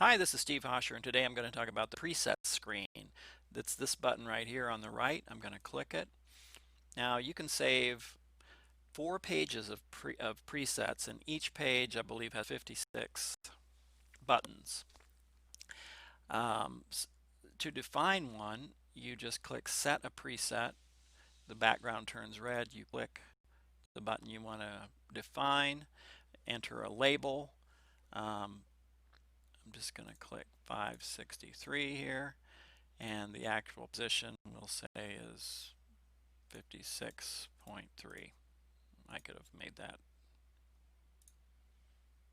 Hi, this is Steve Hosher, and today I'm going to talk about the preset screen. That's this button right here on the right. I'm going to click it. Now you can save 4 pages of presets, and each page I believe has 56 buttons. To define one, you just click Set a Preset. The background turns red. You click the button you want to define, enter a label. I'm just going to click 563 here, and the actual position we'll say is 56.3. I could have made that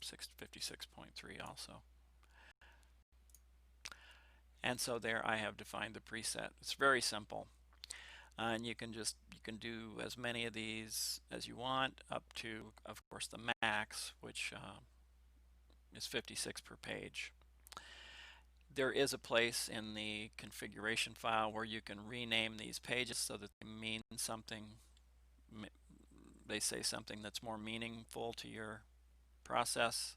56.3 also. And so there I have defined the preset. It's very simple. And you can do as many of these as you want, up to, of course, the max, which is 56 per page. There is a place in the configuration file where you can rename these pages so that they mean something. They say something that's more meaningful to your process.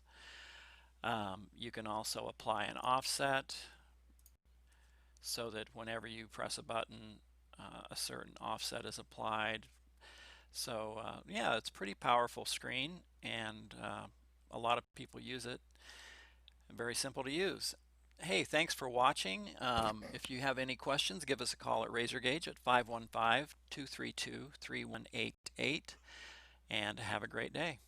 You can also apply an offset so that whenever you press a button, a certain offset is applied. So yeah, it's a pretty powerful screen, and a lot of people use it. Very simple to use. Hey, thanks for watching. If you have any questions, give us a call at RazorGage at 515-232-3188, and have a great day.